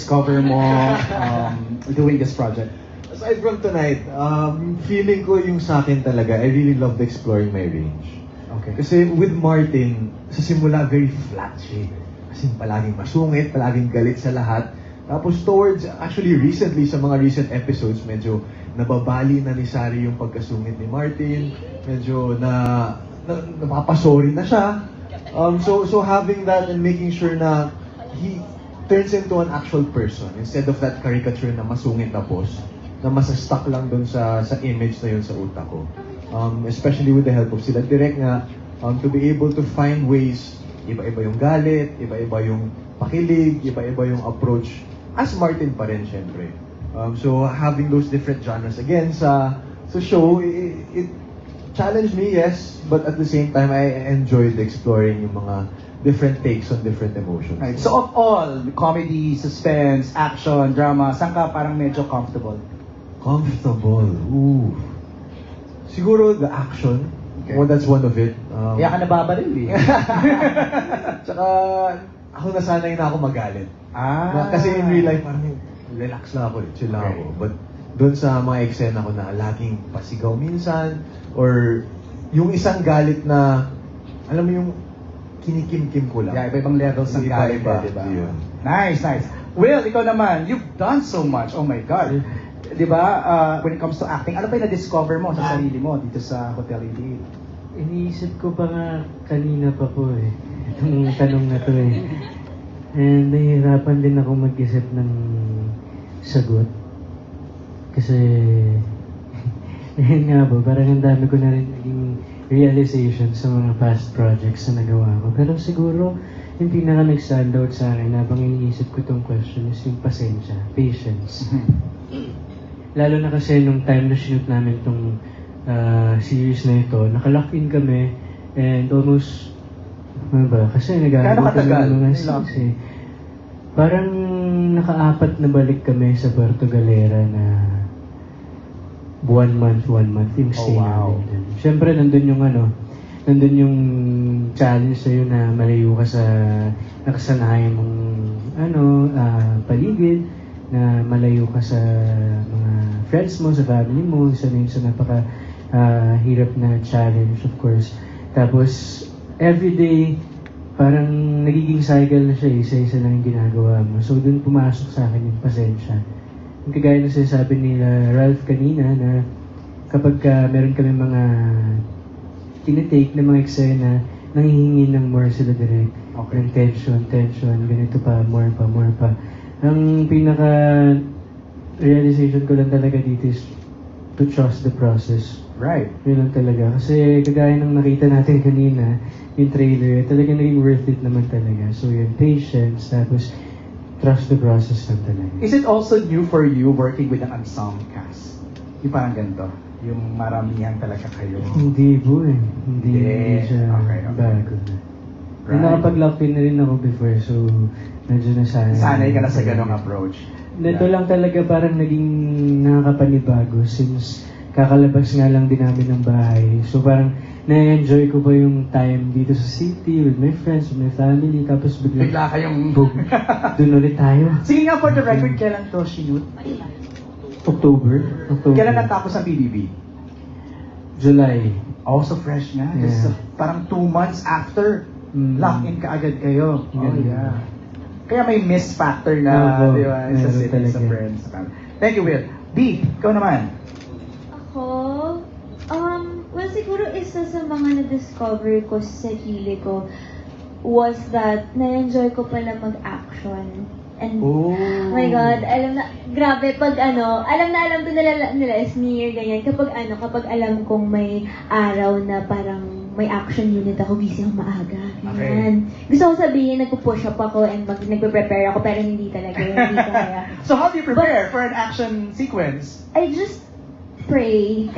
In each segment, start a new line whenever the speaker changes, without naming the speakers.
na-discover mo doing this project?
Aside from tonight, feeling ko yung sa akin talaga, I really loved exploring my range.
Okay.
Kasi with Martin, sa simula, very flat siya. Kasi palaging masungit, palaging galit sa lahat. Tapos towards, actually recently, sa mga recent episodes, medyo nababali na ni Sari yung pagkasungit ni Martin. Medyo napapasorry na siya. So having that and making sure na he turns into an actual person instead of that caricature na masungit na boss na masastuck lang dun sa image na yun sa utak ko. Especially with the help of sila direct nga, to be able to find ways, iba-iba yung galit, iba-iba yung pakilig, iba-iba yung approach, as Martin pa rin syempre. So having those different genres again sa show, it challenged me, yes, but at the same time, I enjoyed exploring yung mga different takes on different emotions.
Right. So of all, comedy, suspense, action, drama, saan ka parang medyo comfortable?
Comfortable? Ooh. Siguro the action.
Okay.
Well, that's one of it.
Kaya ka nababaril eh.
Tsaka, ako nasanay na ako magalit.
Ah.
Kasi in real life, parang relax lang ako, chill lang
Okay.
ako. But doon sa mga eksena ko na laging pasigaw minsan, or yung isang galit na, alam mo yung kinikim-kim ko lang.
Yeah, iba-ibang levels ng galit,
Iba-iba,
diba?
yun.
Nice, nice. Will, ikaw naman, you've done so much. Oh my God. Diba, when it comes to acting, ano pa yung na-discover mo sa sarili mo dito sa Hotel 88?
Iniisip ko pa nga kanina pa po eh. Itong tanong na to eh. And nahihirapan din ako mag-isip ng sagot. Kasi, yun nga po, parang ang dami ko na rin naging realization sa mga past projects na nagawa ko. Pero siguro, yung pinaka nag-stand out sa akin habang iniisip ko itong question is yung pasensya, patience. Lalo na kasi nung time na shoot namin itong series na ito, nakalock in kami and almost, ano ba, kasi nag-aabot kami ng mga scenes eh. Parang naka-4 na balik kami sa Puerto Galera na 1 month yung stay namin dun. Siyempre, nandun yung challenge sa'yo na malayo ka sa nakasanayan mong paligid, na malayo ka sa mga friends mo, sa family mo, isa na yun sa napaka hirap na challenge, of course. Tapos, everyday, parang nagiging cycle na siya, isa-isa lang yung ginagawa mo. So, dun pumasok sa akin yung pasensya. Yung kagaya na sinasabi nila Ralph kanina na kapag meron kami mga tinitake na mga eksena, nanghihingi ng more sila direct.
Okay.
Ng tension, ganito pa, more pa. Ang pinaka-realization ko lang talaga dito is to trust the process.
Right.
Yun lang talaga. Kasi kagaya ng nakita natin kanina, yung trailer, talaga naging worth it naman talaga. So yun, patience, tapos trust the process lang talaga.
Is it also new for you working with an ensemble cast? Yung parang ganito, yung maramihan talaga kayo.
Hindi po eh. Hindi siya
Okay.
bago na.
Right.
Nakapag-lock in na rin ako before, so medyo nasanay.
Sanay ka na sa ganong approach.
Ito lang talaga parang naging nakakapanibago since kakalabas nga lang din namin ng bahay. So parang na-enjoy ko pa yung time dito sa city with my friends, with my family, tapos
Bigla kayong...
doon ulit tayo.
Sige nga, for the record, kailan to shoot?
October.
Kailan natapos ang PBB?
July.
Oh, so fresh nga.
Yeah.
Just parang 2 months after, lock-in ka agad kayo. Oh, yeah. Kaya may miss factor na, di ba, sa
meron
city, sa
talaga.
friends. Thank you, Will. B, ikaw naman.
Ako, well, siguro isa sa mga na-discover ko sa sarili ko was that na-enjoy ko pala mag-action. And,
Oh
my God, grabe, pag alam ko nila is New Year, ganyan. Kapag alam kong may araw na parang may action unit ako, gising ako maaga. Ganyan. Gusto ko sabihin, nagpo-push up ako and nagpe-prepare ako, pero hindi talaga, hindi kaya.
So how do you prepare for an action sequence?
I just pray.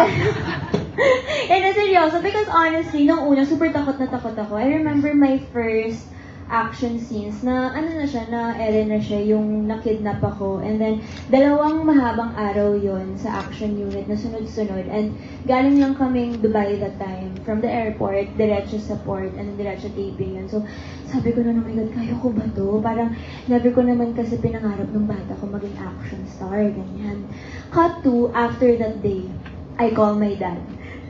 And seryoso, because honestly, nung una, super takot na takot ako. I remember my first action scenes na ano na siya, na Ellen na siya, yung nakidnap ako. And then, 2 mahabang araw yon sa action unit na sunod-sunod. And galing lang kaming Dubai that time. From the airport, diretso sa port, and then diretso taping yun. So, sabi ko na, oh my God, kaya ko ba to? Parang, never ko naman kasi pinangarap ng bata ko maging action star, ganyan. Cut to, after that day, I call my dad.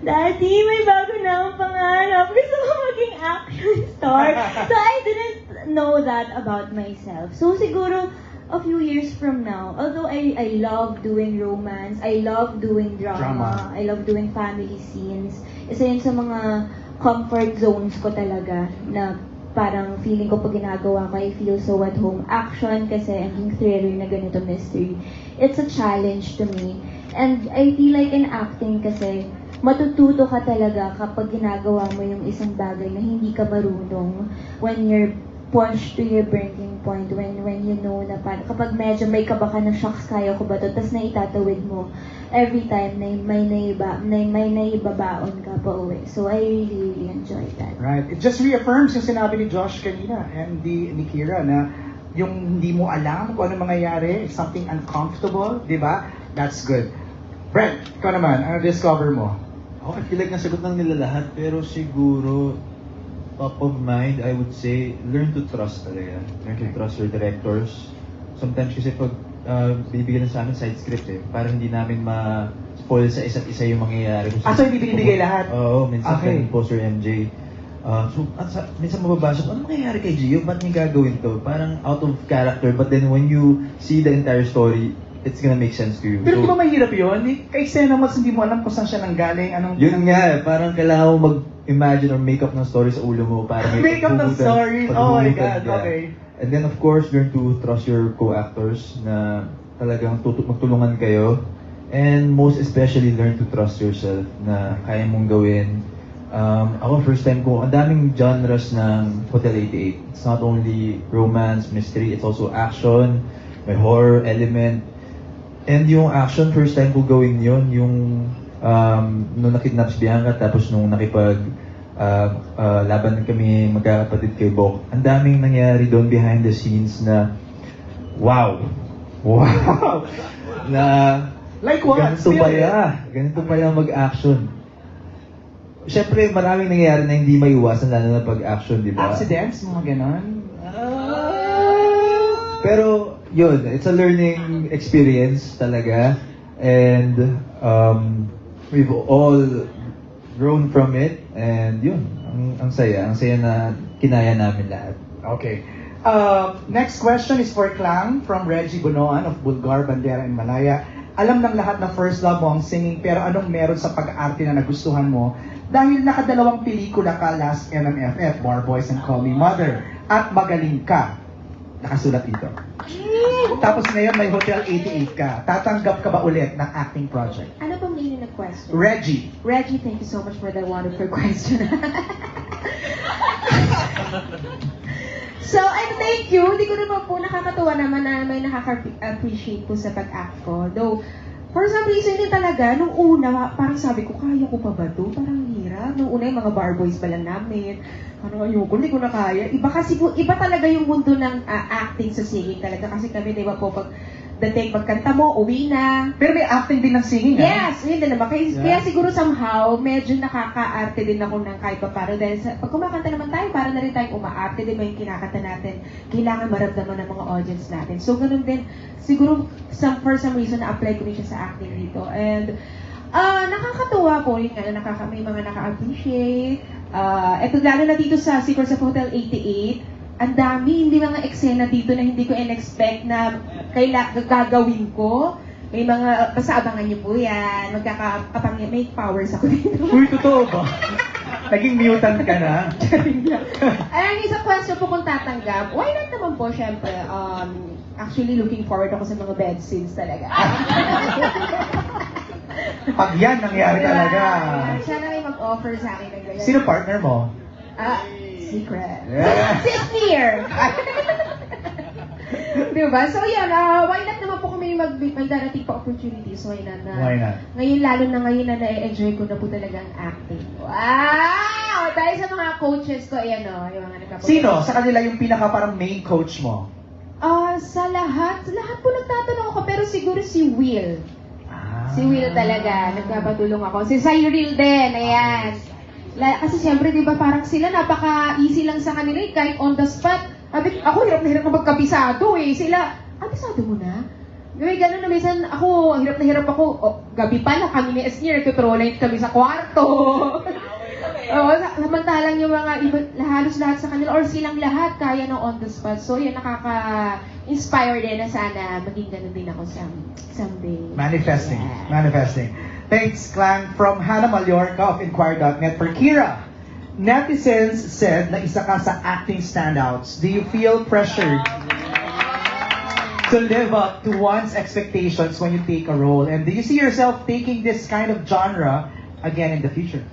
Daddy, may bago na akong pangarap. Gusto ko maging action star. So, I didn't know that about myself. So, siguro, a few years from now, although I love doing romance, I love doing drama, I love doing family scenes, isa yun sa mga comfort zones ko talaga na parang feeling ko pag ginagawa ko, I feel so at home. Action kasi, and yung thriller na ganito mystery, it's a challenge to me. And I feel like in acting kasi, matututo ka talaga kapag ginagawa mo yung isang bagay na hindi ka marunong when you're pushed to your breaking point, when you know na kapag medyo may kaba ka na, shocks, kaya ko ba to? Tapos naitatawid mo every time na may naibabaon ka pa uwi. So I really, really enjoyed that.
Right. It just reaffirms yung sinabi ni Josh kanina and ni Kira na yung hindi mo alam kung ano mangyayari, something uncomfortable, di ba? That's good. Brent, ikaw naman, ano discover mo?
I feel like nasagot lang nila lahat, pero siguro top of mind, I would say, learn to trust talaga. Learn to trust your directors. Sometimes kasi pag bibigyan sa amin side script parang hindi namin ma-spoil sa isa't isa yung mangyayari.
So hindi binibigay lahat?
Oo, minsan
Okay.
poster MJ. Minsan mababasa ko, ano mangyayari kay Gio? Ba't niya gagawin to? Parang out of character, but then when you see the entire story, it's gonna make sense to you.
Pero di ba mahirap yun? Kay Sena mas hindi mo alam kung saan siya nanggaling, anong...
Yun nga, parang kailangan mo mag-imagine or make up ng story sa ulo mo para may
Make up ng
paghuhugan-
stories? Oh my
paghuhugan
God,
ka.
okay.
And then of course, learn to trust your co-actors na talagang magtulungan kayo. And most especially, learn to trust yourself na kaya mong gawin. Ako first time ko, ang daming genres ng Hotel 88. It's not only romance, mystery, it's also action, may horror element. And yung action, first time ko gawin yun, yung nung nakidnap si Bianca, tapos nung nakipag laban kami magkakapatid kay Bok. Ang daming nangyari doon behind the scenes na wow! Wow! Na
Like what?
ganito pala mag-action. Siyempre, maraming nangyayari na hindi maiwasan, lalo na pag-action, di ba?
Accidents, mga ganon?
Pero, yun, it's a learning experience talaga. And we've all grown from it. And yun, ang saya na kinaya namin lahat.
Okay. Next question is for Klang from Reggie Bonoan of Bulgar, Bandera, and Malaya. Alam ng lahat na first love mo ang singing, pero anong meron sa pag-arte na nagustuhan mo? Dahil nakadalawang pelikula ka last MMFF, Bar Boys and Call Me Mother, at magaling ka. Nakasulat dito. Tapos ngayon may Hotel 88 ka. Tatanggap ka ba ulit ng acting project?
Ano pang meaning ng question?
Reggie.
Reggie, thank you so much for that wonderful question. So, thank you. Hindi ko naman po nakakatuwa naman na may nakaka-appreciate po sa pag-act ko. Though, for some reason din talaga, nung una, parang sabi ko, kaya ko pa ba to? Parang hirap. Nung una, yung mga bar boys pa lang namin. Parang ayoko, hindi ko na kaya. Iba kasi po, iba talaga yung mundo ng acting sa singing talaga. Kasi kami, di ba po, pag dating pagkanta mo, uwi na.
Pero may acting din ng singing,
Yes, yun din naman. Kaya,
Yeah.
kaya siguro somehow, medyo nakaka-arte din ako ng kahit pa paano. Dahil pag kumakanta naman tayo, para na rin tayong umaarte din mo yung kinakanta natin. Kailangan maramdaman ng mga audience natin. So, ganun din. Siguro, for some reason, na-apply ko rin siya sa acting dito. And, nakakatuwa po yun nga, may mga naka-appreciate. Eto, lalo na dito sa Secrets of Hotel 88, ang dami, hindi mga eksena dito na hindi ko in-expect na gagawin ko. May mga, basta abangan niyo po yan. May powers ako dito.
Uy, totoo ba? Naging mutant ka na?
And isa question po kung tatanggap, why not naman po, syempre, actually looking forward ako sa mga bed scenes talaga.
Pag yan nangyari talaga.
Sana may mag-offer sa akin ng ganyan.
Sino partner mo?
Secret.
Yeah.
Si Sneer! Diba? So yun, why not naman po kami may darating pa opportunities, why not?
Why not?
Ngayon, lalo na ngayon na na-enjoy ko na po talaga ang acting. Wow! Dahil sa mga coaches ko, ayan o, yung mga nagkapo.
Sino sa kanila yung pinaka parang main coach mo?
Sa lahat po nagtatanong ako, pero siguro si Will.
Ah.
Si Will talaga, nagpapatulong ako. Si Cyril din, ayan. Kasi siyempre, di ba, parang sila napaka-easy lang sa kanila, kahit on the spot. Ako, hirap na hirap na magkabisado eh. Sila, abisado mo na? Gawin gano'n na minsan ako, hirap na hirap ako. Gabi pa na kami ni Esnier, nagtutrolling kami sa kwarto. Samantalang yung mga iba, halos lahat sa kanila, or silang lahat kaya ng on the spot. So, yun, nakaka-inspire din na sana maging gano'n din ako someday.
Manifesting.
Yeah.
Manifesting. Thanks, Clang. From Hannah Mallorca of Inquire.net for Kira. Netizens said na isa ka sa acting standouts. Do you feel pressured to live up to one's expectations when you take a role? And do you see yourself taking this kind of genre again in the future?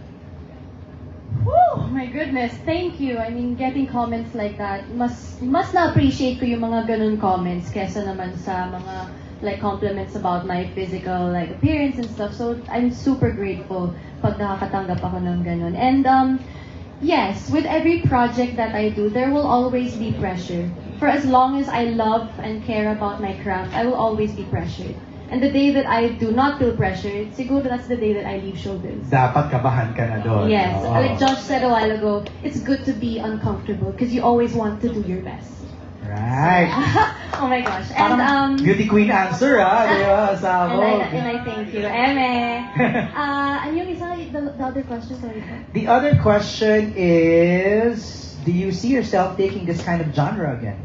Oh my goodness, thank you. I mean, getting comments like that, mas na-appreciate ko yung mga ganun comments kesa naman sa mga like compliments about my physical like appearance and stuff. So I'm super grateful pag nakakatanggap ako ng ganun. And yes, with every project that I do, there will always be pressure. For as long as I love and care about my craft, I will always be pressured. And the day that I do not feel pressured, siguro that's the day that I leave showbiz.
Dapat kabahan ka na doon.
Yes,
Oo.
like Josh said a while ago, it's good to be uncomfortable because you always want to do your best.
Right.
Oh my gosh.
Parang
And
beauty queen answer, ha? Di ba? Sabog.
and I thank you. Eme. And yung isa, the other question, sorry.
The other question is, do you see yourself taking this kind of genre again?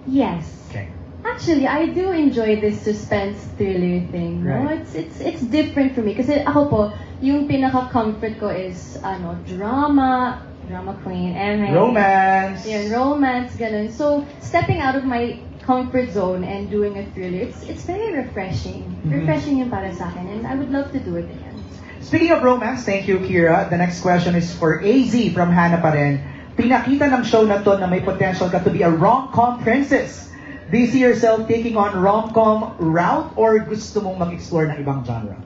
Yes.
Okay.
Actually, I do enjoy this suspense thriller thing. No?
Right.
It's different for me kasi ako po, yung pinaka-comfort ko is drama queen,
Romance.
yeah, romance, ganun. So, stepping out of my comfort zone and doing a thriller, it's very refreshing. Refreshing yung para sa akin, and I would love to do it again.
Speaking of romance, thank you, Kira. The next question is for AZ from Hannah pa rin. Pinakita ng show na to na may potential ka to be a rom-com princess. Do you see yourself taking on rom-com route or gusto mong mag-explore ng ibang genre?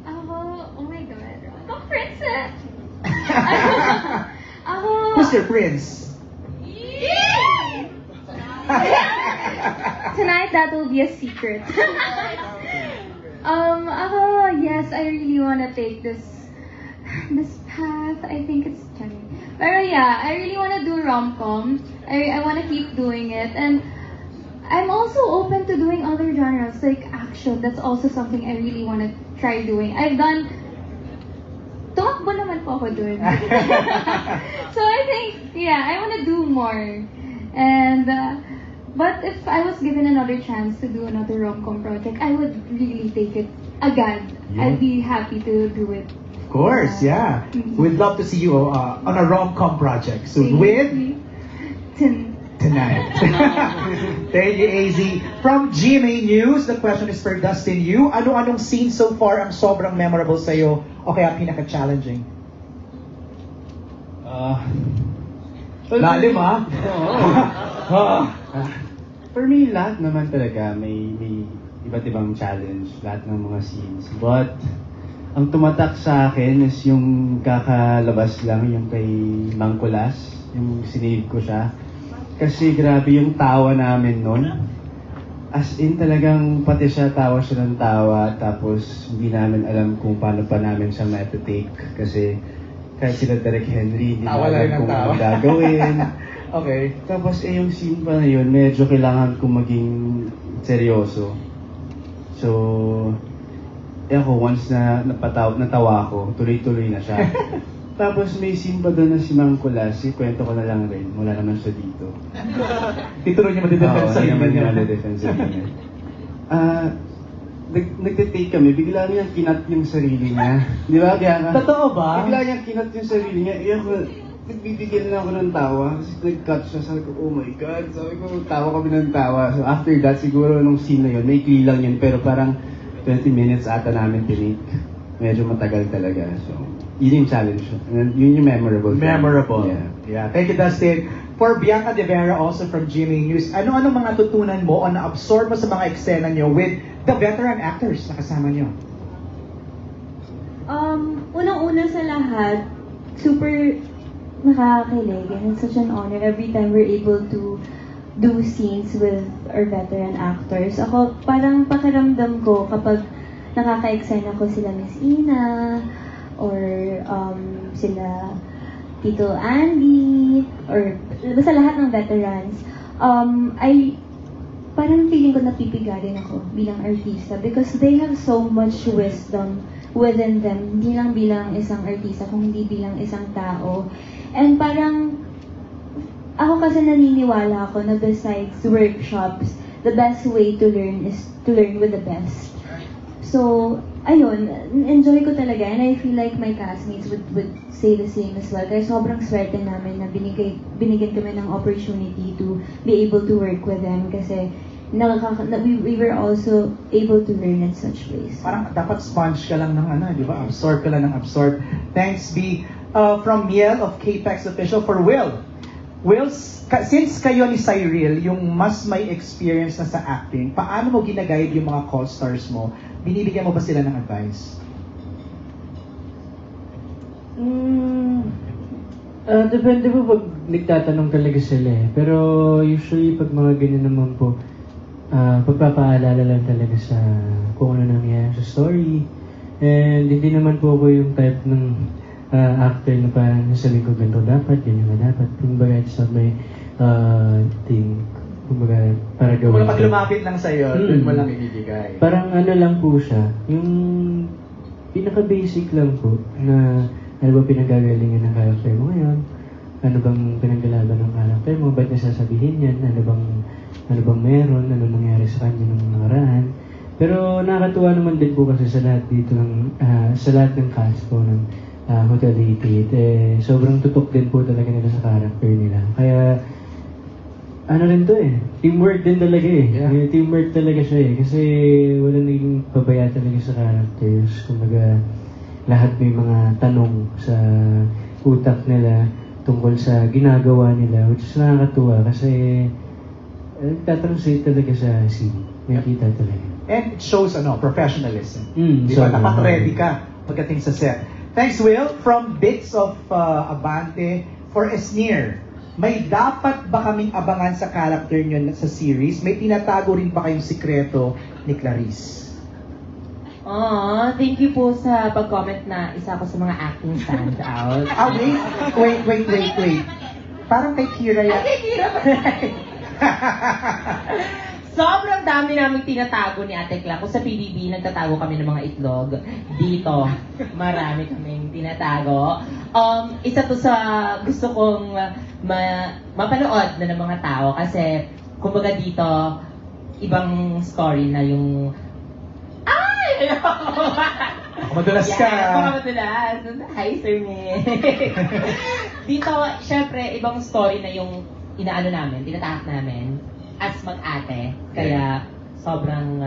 Oh my God, rom-com princess!
Who's your prince?
Tonight, that will be a secret. Yes, I really want to take this path. I think it's challenging. Pero yeah, I really want to do rom-com. I want to keep doing it. And I'm also open to doing other genres, like action. That's also something I really want to try doing. I've done... Tumakbo naman po ako dun. So I think, yeah, I want to do more. And, but if I was given another chance to do another rom-com project, I would really take it again.
Yeah.
I'd be happy to do it.
Of course, yeah. We'd love to see you on a rom-com project soon with Tonight. Thank you, AZ. From GMA News, the question is for Dustin Yu. Ano-anong scene so far ang sobrang memorable sa'yo o kaya pinaka-challenging? Lalim, ha?
For me, lahat naman talaga may iba't ibang challenge, lahat ng mga scenes. But, ang tumatak sa akin is yung kakalabas lang, yung kay Mang Kulas, yung sinave ko siya. Kasi grabe yung tawa namin nun. As in talagang pati siya tawa siya ng tawa, tapos hindi namin alam kung paano pa namin siya ma-take. Kasi kahit sila Derek Henry, hindi
Tawa lang
namin
ng
kung
tawa.
ano gagawin.
Okay.
Tapos yung scene pa na yun, medyo kailangan kong maging seryoso. So, ako, once na natawa ko, tuloy-tuloy na siya. Tapos may scene pa doon na si Mang Kulas, kwento ko na lang rin, wala naman siya dito.
Tituloy niya madidefense sa
hindi naman
niya.
niya madidefense sa niya. Nagte-take kami, bigla niyang kinat yung sarili niya. Di ba? Kaya
Totoo ba?
bigla niyang kinat yung sarili niya. Ako, nagbibigil na ako ng tawa. Kasi nag-cut siya, sabi ko, oh my God. Sabi ko, tawa kami ng tawa. So after that, siguro nung scene na yun, may clear lang yun. Pero parang 20 minutes ata namin tinake. Medyo matagal talaga. So, yun yung challenge. And yun yung memorable.
Memorable.
Yeah.
Yeah. Thank you, Dustin. For Bianca De Vera, also from GMA News, ano-ano mga tutunan mo o na-absorb mo sa mga eksena nyo with the veteran actors na kasama nyo?
Unang-una sa lahat, super nakakakilig and it's such an honor every time we're able to do scenes with our veteran actors. Ako, parang pakiramdam ko kapag nakaka-eksena ko sila Miss Ina or sila Tito Andy or basta lahat ng veterans, ay parang feeling ko napipigarin ako bilang artista because they have so much wisdom within them, hindi lang bilang isang artista, kung hindi bilang isang tao. And parang, ako kasi naniniwala ako na besides workshops, the best way to learn is to learn with the best. So, ayun, enjoy ko talaga and I feel like my castmates would say the same as well. Kaya sobrang swerte namin na binigyan kami ng opportunity to be able to work with them kasi we were also able to learn in such ways.
Parang dapat sponge ka lang ng di ba? Absorb ka lang ng absorb. Thanks, B. From Miel of K-Pex Official for Will. Will, since kayo ni Cyril, yung mas may experience na sa acting, paano mo ginaguide yung mga co-stars mo? Binibigyan mo ba sila ng advice?
Depende po pag nagtatanong talaga sila eh. Pero usually pag mga ganyan naman po, pagpapaalala lang talaga sa kung ano nangyayari sa story. And hindi naman po ako yung type ng actor na parang sasabihin ko ganito dapat, ganyan na dapat. Kumbaga, it's not my thing. Kumbaga, para gawin.
Kung pag lumapit lang sa'yo, dun mo lang ibibigay.
Parang ano lang po siya, yung pinaka-basic lang po na ano ba pinagagalingan ng character mo ngayon? Ano bang pinaggalaban ng character mo? Ba't nasasabihin yan? Ano bang meron? Ano nangyari sa kanya nung nakaraan? Pero nakakatuwa naman din po kasi sa lahat dito sa lahat ng cast po ng Hotel 88, sobrang tutok din po talaga nila sa character nila. Kaya, ano rin to teamwork din talaga
Yeah.
Teamwork talaga siya kasi wala naging pabaya talaga sa characters. Kumbaga, lahat may mga tanong sa utak nila tungkol sa ginagawa nila, which is nakakatuwa kasi nagtatranslate talaga sa scene. Nakikita talaga.
And it shows professionalism. Di
So,
ba? Dapat ready ka pagdating sa set. Thanks, Will. From Bits of Abante for Esnir. May dapat ba kaming abangan sa character nyo sa series? May tinatago rin ba kayong sikreto ni Clarice?
Thank you po sa pag-comment na isa ako sa mga acting standout.
Wait. Parang kay Kira yan.
Kay Kira pa. Sobrang dami naming tinatago ni Ate Cla. Kung sa PBB, nagtatago kami ng mga itlog. Dito, marami kaming tinatago. Isa to sa gusto kong mapanood na ng mga tao kasi kumbaga dito, ibang story na yung
Madulas ka.
Madulas. Hi, Sir Me. Dito, syempre, ibang story na yung inaano namin, tinatahak namin as mag-ate. Kaya, sobrang,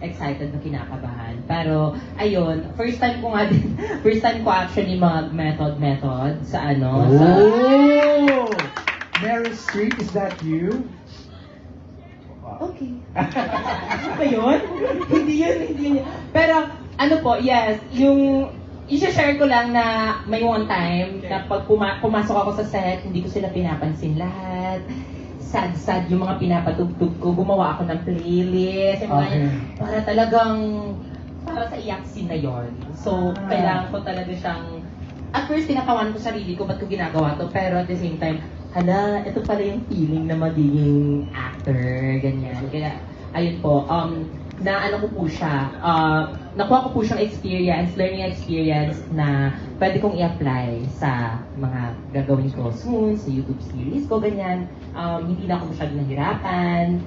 excited na kinakabahan. Pero, ayun, first time ko actually mag-method sa
Meryl Streep, is that you?
Okay. Ano ba yun? Hindi yun. Pero, yes, i-share ko lang na may one time na pag pumasok ako sa set, hindi ko sila pinapansin lahat. Sad yung mga pinapatugtog ko. Gumawa ako ng playlist. Yung mga yun, para sa iyak scene na yun. So, kailangan ko talaga siyang, at first, tinakawan ko sarili ko, ba't ko ginagawa to? Pero at the same time, ito pala yung feeling na magiging actor, ganyan. Kaya, ayun po, nakuha ko po siyang learning experience na pwede kong i-apply sa mga gagawin ko soon, sa YouTube series ko, ganyan. Hindi na ako masyadong nahirapan.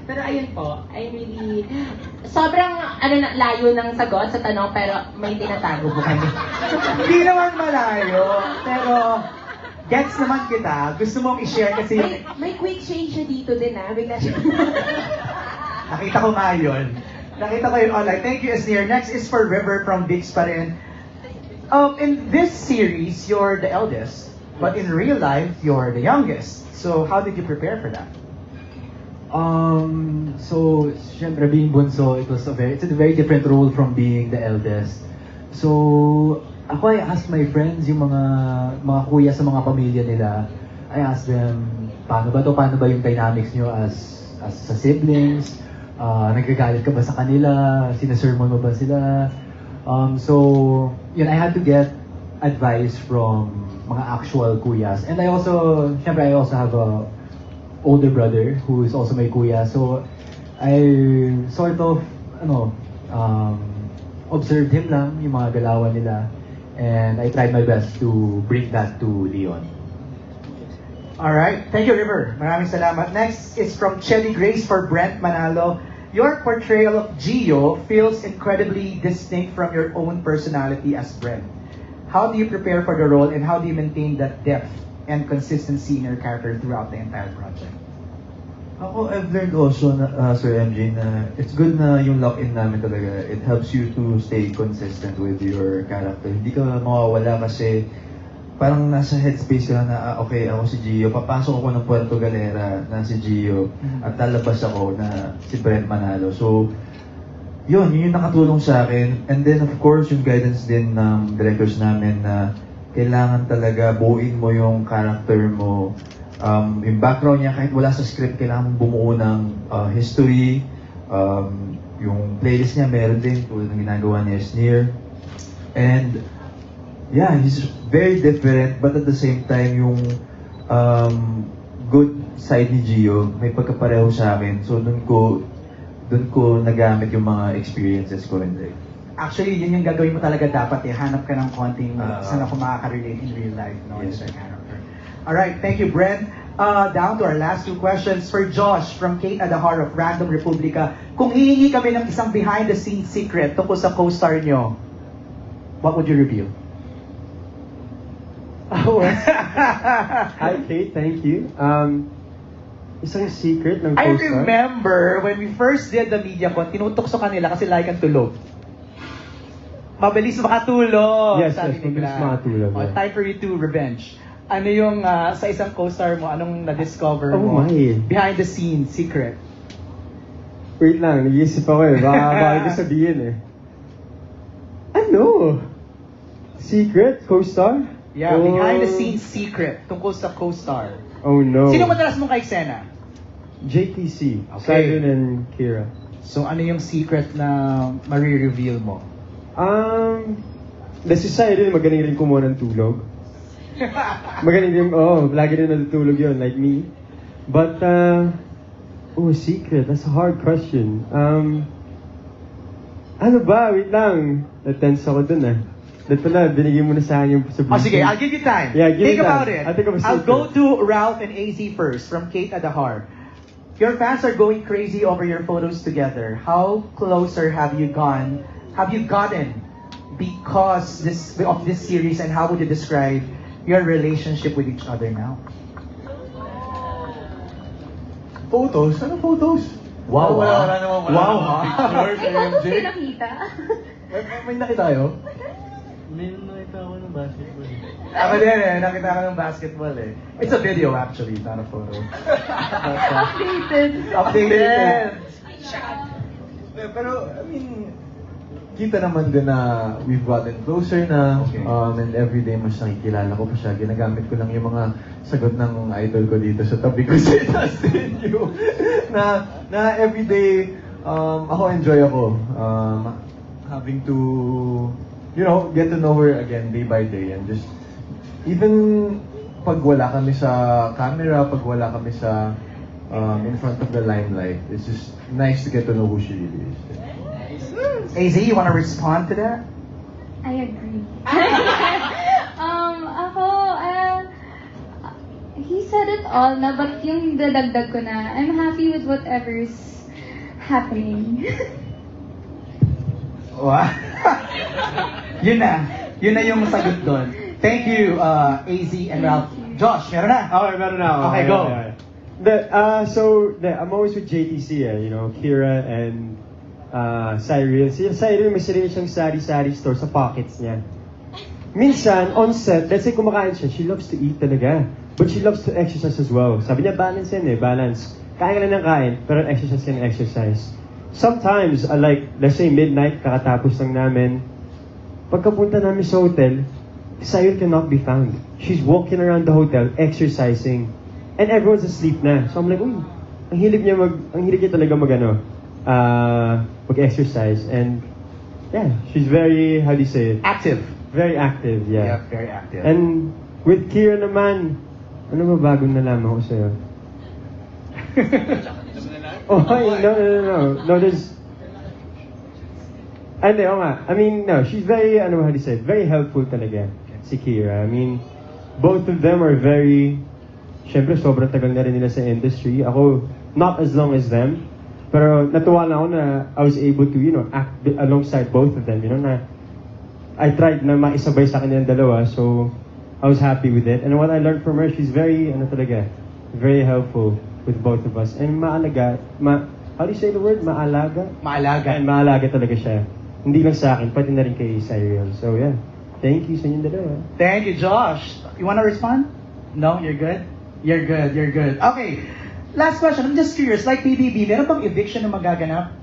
Pero ayun po, sobrang layo ng sagot sa tanong, pero may tinatago po kami.
Hindi naman malayo, pero gets naman kita. Gusto mong i-share kasi
May quick change siya dito din bigla siya.
nakita ko nga yun. Nakita ko yun online. Thank you, Esnir. Next is for River from Bigs pa rin. In this series, you're the eldest. But in real life, you're the youngest. So how did you prepare for that?
So, syempre being bunso, it's a very different role from being the eldest. So, ako I asked my friends, yung mga kuya sa mga pamilya nila, I asked them, paano ba yung dynamics nyo as sa siblings? Nagagalit ka ba sa kanila? Sinasermon mo ba sila? So, yun, I had to get advice from mga actual kuyas. And I also have a older brother who is also my kuya. So, I sort of, observed him lang, yung mga galawan nila. And I tried my best to bring that to Leon.
Alright, thank you, River. Maraming salamat. Next is from Chelly Grace for Brent Manalo. Your portrayal of Gio feels incredibly distinct from your own personality as Brent. How do you prepare for the role and how do you maintain that depth and consistency in your character throughout the entire project?
Ako, I've learned also, Sir MJ, na it's good na yung lock-in namin talaga. It helps you to stay consistent with your character. Hindi ka mawawala kasi parang nasa headspace ka na, okay, ako si Gio. Papasok ako ng Puerto Galera na si Gio at lalabas ako na si Brent Manalo. So, yun yung nakatulong sa akin. And then, of course, yung guidance din ng directors namin na kailangan talaga buuin mo yung character mo. Yung background niya, kahit wala sa script, kailangan mong bumuo ng history. Yung playlist niya, meron din, tulad ng ginagawa niya Sneer. And, yeah, he's very different, but at the same time, yung good side ni Gio, may pagkapareho sa akin. So, dun ko nagamit yung mga experiences ko in life.
Actually, yun yung gagawin mo talaga dapat eh. Hanap ka ng konting saan ako makaka-relate in real life, no?
Yes.
As a character. Alright, thank you, Brent. Down to our last two questions. For Josh, from Kate Adahar of Random Republica. Kung hihingi kami ng isang behind-the-scenes secret tungkol sa co-star nyo, what would you reveal?
Hi, Kate. Thank you. Isang secret ng
I
co-star?
remember when we first did the media con, tinutokso kanila kasi like ang tulog. Mabilis makatulog.
Yes,
sabi
yes,
nila.
mabilis makatulog,
Oh,
yeah.
time for you to revenge. Ano yung sa isang co-star mo, anong na-discover
Oh
mo?
my.
Behind the scenes, secret.
Wait lang, nag-iisip ako eh. Baka ko sabihin eh. Ano? Secret? Co-star?
Yeah,
Oh.
behind the scenes secret tungkol sa co-star.
Oh no.
Sino madalas mong ka-eksena?
JTC.
Okay.
Simon and Kira.
So ano yung secret na marireveal mo?
Si Cyril, magaling rin kumuha ng tulog. Magaling din, lagi rin natutulog yun, like me. But, secret, that's a hard question. Ano ba? Wait lang. Na-tense ako dun eh. Dahil pala, binigay mo na sa akin yung sabihin.
Oh, sige, I'll give you time.
Yeah, give
Think
me time.
about it.
I'll think of a
I'll
secret.
go to Ralph and AZ first, from Kate Adahar. Your fans are going crazy over your photos together. How closer have you gotten because of this series, and how would you describe your relationship with each other now?
Photos? Ano photos?
Wow,
Wala naman.
Wow,
Pictures,
Ikaw
MJ.
kasi nakita.
May nakita tayo?
May nakita ako ng basketball.
Ako din eh, nakita ko ng basketball eh. It's a video actually, not a photo.
Updated.
Updated!
Pero, I mean, kita naman din na we've gotten closer na,
Okay.
and everyday mas nakikilala ko pa siya. Ginagamit ko lang yung mga sagot ng idol ko dito sa tabi ko sa Dustin Yu. na everyday, ako enjoy ako. Having to, get to know her again day by day and just, even pag wala kami sa camera, pag wala kami sa in front of the limelight, it's just nice to get to know who she really is.
AZ, you want to respond to that?
I agree. He said it all na, but yung dadagdag ko na, I'm happy with whatever's happening.
Wow. Yun na yung sagot doon. Thank you, AZ and Ralph. Josh, meron na?
Okay, meron na ako.
Okay, go.
I'm always with JTC, Kira and Cyril. Si Cyril may sarili siyang sari-sari store sa pockets niya. minsan, on set, let's say kumakain siya, she loves to eat talaga. But she loves to exercise as well. Sabi niya, balance yan eh, balance. Kain ka lang ng kain, pero exercise ka ng exercise. Sometimes, like, let's say midnight, kakatapos lang namin, pagkapunta namin sa hotel, Sayul cannot be found. She's walking around the hotel, exercising, and everyone's asleep na. So I'm like, uy, ang hilig niya talaga mag-exercise, and yeah, she's very, how do you say it?
Active.
Very active, yeah.
Yep, very active.
And with Kira naman, ano ba bagong nalaman ko sa'yo? Oh, no, there's... Hindi, nga. I mean, no, she's very, how do you say it? Very helpful talaga, si Kira. I mean, both of them are very... Siyempre, sobrang tagal na rin nila sa industry. Ako, not as long as them. Pero natuwa na ako na I was able to, act alongside both of them. Na I tried na maisabay sa kanilang dalawa, so I was happy with it. And what I learned from her, she's very, very helpful with both of us. And maalaga, how do you say the word? Maalaga?
Maalaga.
And maalaga talaga siya. Hindi lang sa akin, pati na rin kay Cyril. So yeah, thank you sa inyong dalawa.
Thank you, Josh. You wanna respond? No, you're good? You're good. Okay. Last question. I'm just curious. Like PBB, meron bang eviction na magaganap?